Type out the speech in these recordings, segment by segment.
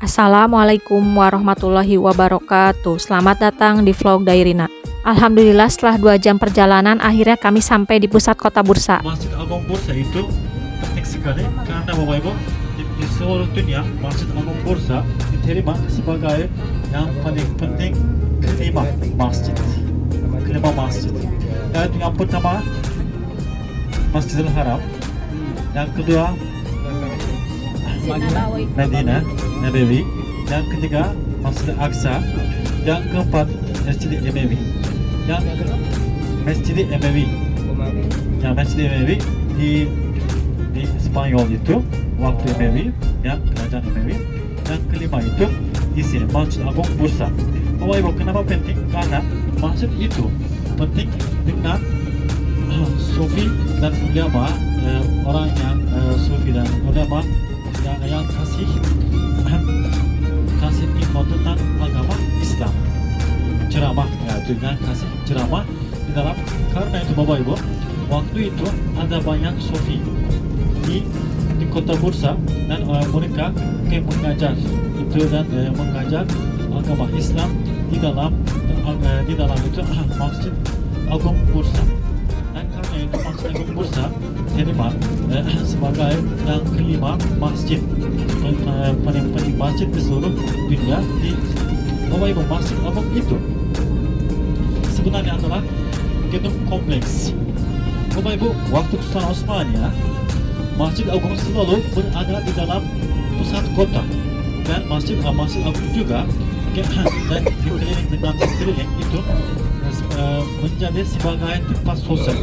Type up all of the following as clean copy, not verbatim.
Assalamualaikum warahmatullahi wabarakatuh. Selamat datang di vlog Dairina. Alhamdulillah setelah 2 jam perjalanan akhirnya kami sampai di pusat kota Bursa. Masjid Agung Bursa itu penting sekali karena Bapak Ibu di seluruh dunia Masjid Agung Bursa diterima sebagai yang paling penting kelima masjid. Yaitu yang pertama Masjidil Haram, yang kedua Madinah Nabawi, yang ketiga Masjid Aqsa, yang keempat Masjid Umawi, Masjid Umawi di Spanyol itu waktu Umawi, yang kerajaan Umawi. Yang kelima itu di sini Masjid Agung Bursa. Bapak Ibu, kenapa penting? Karena masjid itu penting dengan sufi dan ulama, orang yang sufi dan ulama yang kasih info tentang agama Islam, ceramah, dengan kasih ceramah di dalam. Karena itu Bapak Ibu, waktu itu ada banyak sufi di kota Bursa dan mereka mengajar itu dan mengajar agama Islam di dalam itu Masjid Agung Bursa. Dan karena itu Masjid Agung Bursa terima sebagai yang kelima masjid paling masjid di seluruh dunia. Di Bapak Ibu, Masjid Agung itu sebenarnya adalah gedung kompleks. Bapak Ibu, waktu Sultan Utsmania Masjid Agung selalu berada di dalam pusat kota, dan Masjid Agung juga dan dikeliling dengan sekeliling itu menjadi sebagai tempat sosial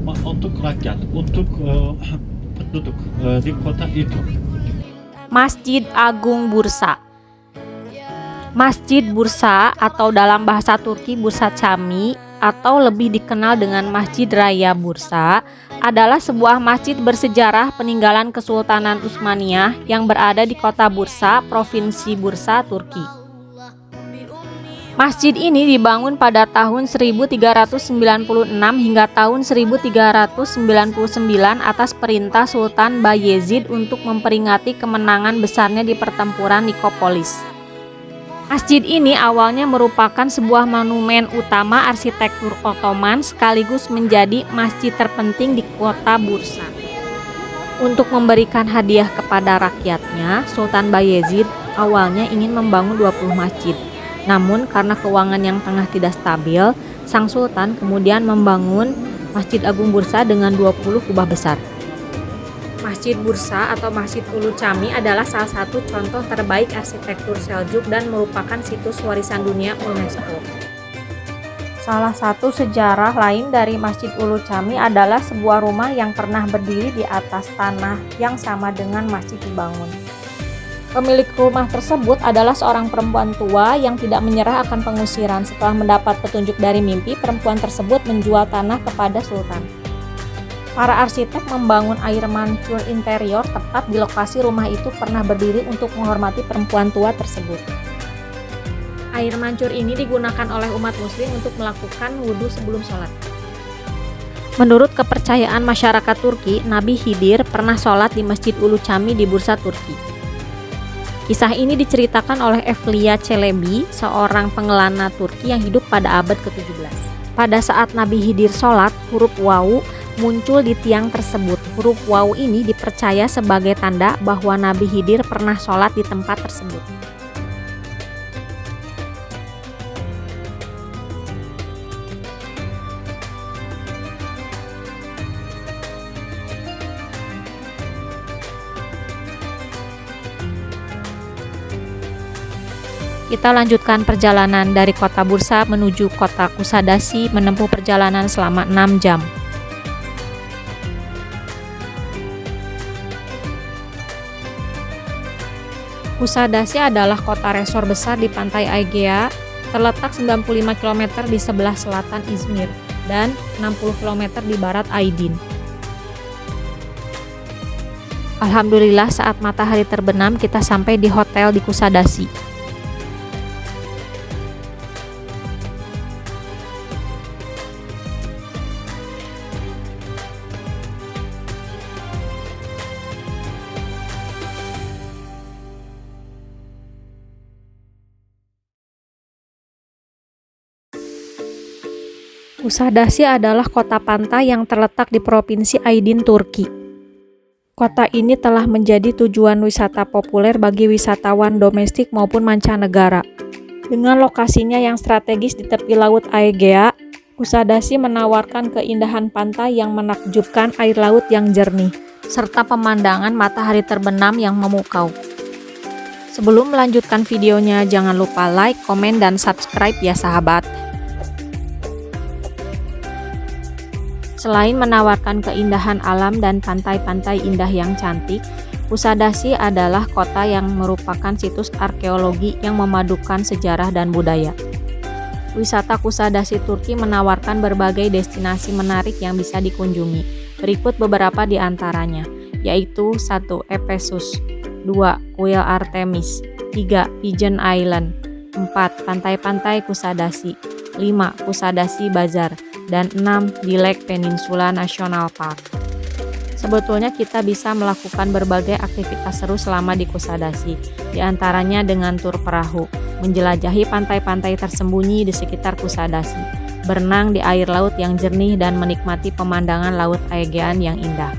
untuk rakyat, untuk penduduk di kota itu. Masjid Agung Bursa. Masjid Bursa atau dalam bahasa Turki Bursa Cami atau lebih dikenal dengan Masjid Raya Bursa adalah sebuah masjid bersejarah peninggalan Kesultanan Utsmaniyah yang berada di kota Bursa, Provinsi Bursa, Turki. Masjid ini dibangun pada tahun 1396 hingga tahun 1399 atas perintah Sultan Bayezid untuk memperingati kemenangan besarnya di pertempuran Nikopolis. Masjid ini awalnya merupakan sebuah monumen utama arsitektur Ottoman sekaligus menjadi masjid terpenting di kota Bursa. Untuk memberikan hadiah kepada rakyatnya, Sultan Bayezid awalnya ingin membangun 20 masjid. Namun karena keuangan yang tengah tidak stabil, sang sultan kemudian membangun Masjid Agung Bursa dengan 20 kubah besar. Masjid Bursa atau Masjid Ulu Cami adalah salah satu contoh terbaik arsitektur Seljuk dan merupakan situs warisan dunia UNESCO. Salah satu sejarah lain dari Masjid Ulu Cami adalah sebuah rumah yang pernah berdiri di atas tanah yang sama dengan masjid dibangun. Pemilik rumah tersebut adalah seorang perempuan tua yang tidak menyerah akan pengusiran. Setelah mendapat petunjuk dari mimpi, perempuan tersebut menjual tanah kepada sultan. Para arsitek membangun air mancur interior tepat di lokasi rumah itu pernah berdiri untuk menghormati perempuan tua tersebut. Air mancur ini digunakan oleh umat muslim untuk melakukan wudhu sebelum sholat. Menurut kepercayaan masyarakat Turki, Nabi Khidir pernah sholat di Masjid Ulu Cami di Bursa, Turki. Kisah ini diceritakan oleh Evliya Çelebi, seorang pengelana Turki yang hidup pada abad ke-17. Pada saat Nabi Khidir sholat, huruf wawu muncul di tiang tersebut. Huruf wawu ini dipercaya sebagai tanda bahwa Nabi Khidir pernah sholat di tempat tersebut. Kita lanjutkan perjalanan dari kota Bursa menuju kota Kusadasi, menempuh perjalanan selama 6 jam. Kusadasi adalah kota resor besar di pantai Aegea, terletak 95 km di sebelah selatan Izmir dan 60 km di barat Aydin. Alhamdulillah saat matahari terbenam kita sampai di hotel di Kusadasi. Kusadasi adalah kota pantai yang terletak di Provinsi Aydin, Turki. Kota ini telah menjadi tujuan wisata populer bagi wisatawan domestik maupun mancanegara. Dengan lokasinya yang strategis di tepi Laut Aegea, Kusadasi menawarkan keindahan pantai yang menakjubkan, air laut yang jernih, serta pemandangan matahari terbenam yang memukau. Sebelum melanjutkan videonya, jangan lupa like, komen, dan subscribe ya sahabat. Selain menawarkan keindahan alam dan pantai-pantai indah yang cantik, Kusadasi adalah kota yang merupakan situs arkeologi yang memadukan sejarah dan budaya. Wisata Kusadasi Turki menawarkan berbagai destinasi menarik yang bisa dikunjungi. Berikut beberapa di antaranya, yaitu 1. Ephesus, 2. Kuil Artemis, 3. Pigeon Island, 4. Pantai-pantai Kusadasi, 5. Kusadasi Bazar, dan 6. di Lake Peninsula National Park. Sebetulnya kita bisa melakukan berbagai aktivitas seru selama di Kusadasi, di antaranya dengan tur perahu, menjelajahi pantai-pantai tersembunyi di sekitar Kusadasi, berenang di air laut yang jernih dan menikmati pemandangan Laut Aegean yang indah.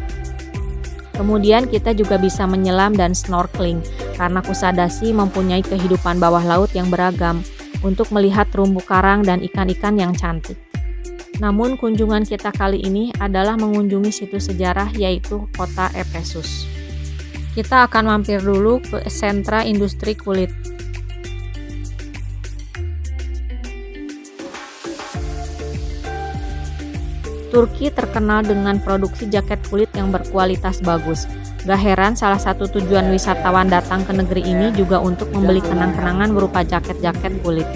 Kemudian kita juga bisa menyelam dan snorkeling, karena Kusadasi mempunyai kehidupan bawah laut yang beragam untuk melihat terumbu karang dan ikan-ikan yang cantik. Namun kunjungan kita kali ini adalah mengunjungi situs sejarah yaitu kota Ephesus. Kita akan mampir dulu ke sentra industri kulit. Turki terkenal dengan produksi jaket kulit yang berkualitas bagus. Gak heran salah satu tujuan wisatawan datang ke negeri ini juga untuk membeli kenang-kenangan berupa jaket-jaket kulit.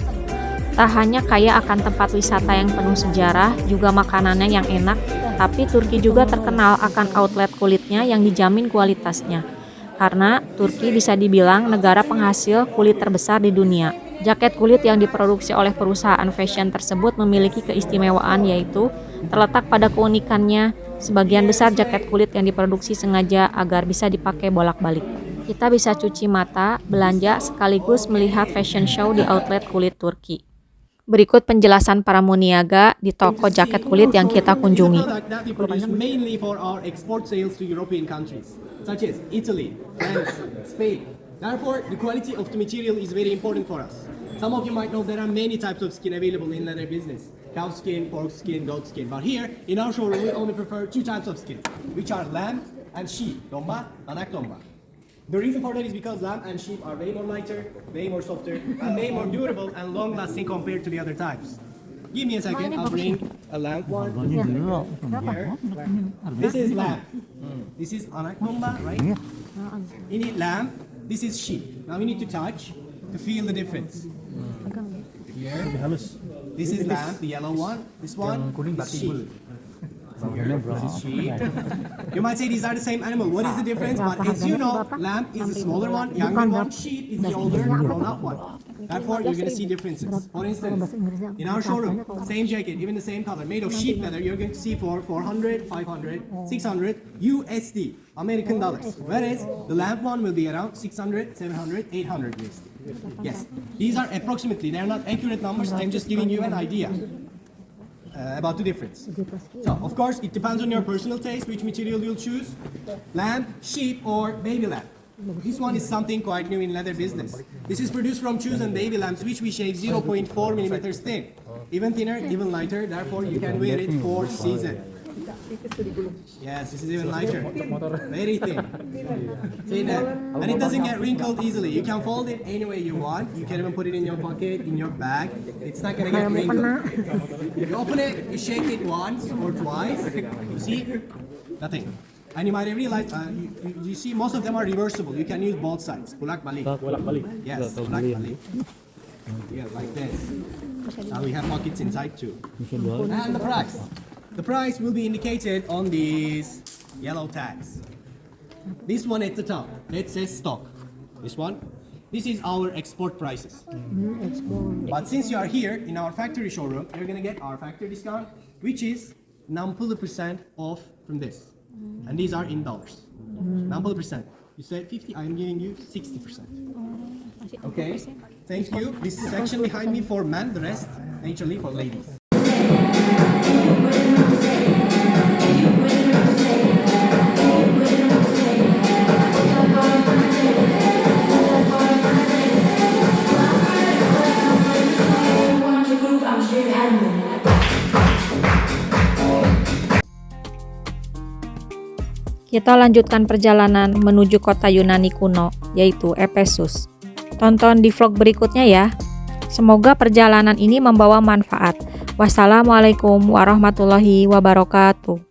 Tak hanya kaya akan tempat wisata yang penuh sejarah, juga makanannya yang enak, tapi Turki juga terkenal akan outlet kulitnya yang dijamin kualitasnya. Karena Turki bisa dibilang negara penghasil kulit terbesar di dunia. Jaket kulit yang diproduksi oleh perusahaan fashion tersebut memiliki keistimewaan yaitu terletak pada keunikannya, sebagian besar jaket kulit yang diproduksi sengaja agar bisa dipakai bolak-balik. Kita bisa cuci mata, belanja, sekaligus melihat fashion show di outlet kulit Turki. Berikut penjelasan para muniaga di toko jaket kulit yang kita kunjungi. That we produce mainly for our export sales to European countries, such as Italy, France, Spain. Therefore, the quality of the material is very important for us. Some of you might know there are many types of skin available in leather business: cow skin, pork skin, goat skin. But here, in our showroom, we only prefer 2 types of skin, which are lamb and sheep, domba, anak domba. The reason for that is because lamb and sheep are way more lighter, way more softer, and way more durable and long-lasting compared to the other types. Give me a second, I'll bring a lamb one here. This is lamb. This is anak domba, right? Ini lamb, this is sheep. Now we need to touch to feel the difference. Here, this is lamb, the yellow one. This one is sheep. This is sheep. You might say these are the same animal. What is the difference? But as you know, lamb is the smaller one, younger one. Sheep is the older, grown-up one. Therefore, you're going to see differences. For instance, in our showroom, same jacket, even the same color, made of sheep leather, you're going to see for 400, 500, 600 USD, American dollars. Whereas the lamb one will be around 600, 700, 800 USD. Yes, these are approximately, they're not accurate numbers, I'm just giving you an idea about the difference. So, of course, it depends on your personal taste, which material you'll choose, lamb, sheep, or baby lamb. This one is something quite new in leather business. This is produced from chews and baby lambs, which we shave 0.4 millimeters thin. Even thinner, even lighter, therefore you can wear it for season. Yes, this is even lighter. Very thin. Thinner. And it doesn't get wrinkled easily. You can fold it any way you want. You can even put it in your pocket, in your bag. It's not gonna get wrinkled. You open it, you shake it once or twice. You see? Nothing. And you might have realized, you see most of them are reversible. You can use both sides. Bulak balik. Yes, bulak balik. Yeah, like this. Now we have pockets inside too. And the price. The price will be indicated on these yellow tags. This one at the top, that says stock. This one, this is our export prices. But since you are here in our factory showroom, you're gonna get our factory discount, which is 90% off from this. And these are in dollars. 90%. You said 50, I'm giving you 60%. Okay, thank you. This section behind me for men, the rest naturally for ladies. Kita lanjutkan perjalanan menuju kota Yunani kuno, yaitu Efesus. Tonton di vlog berikutnya ya. Semoga perjalanan ini membawa manfaat. Wassalamualaikum warahmatullahi wabarakatuh.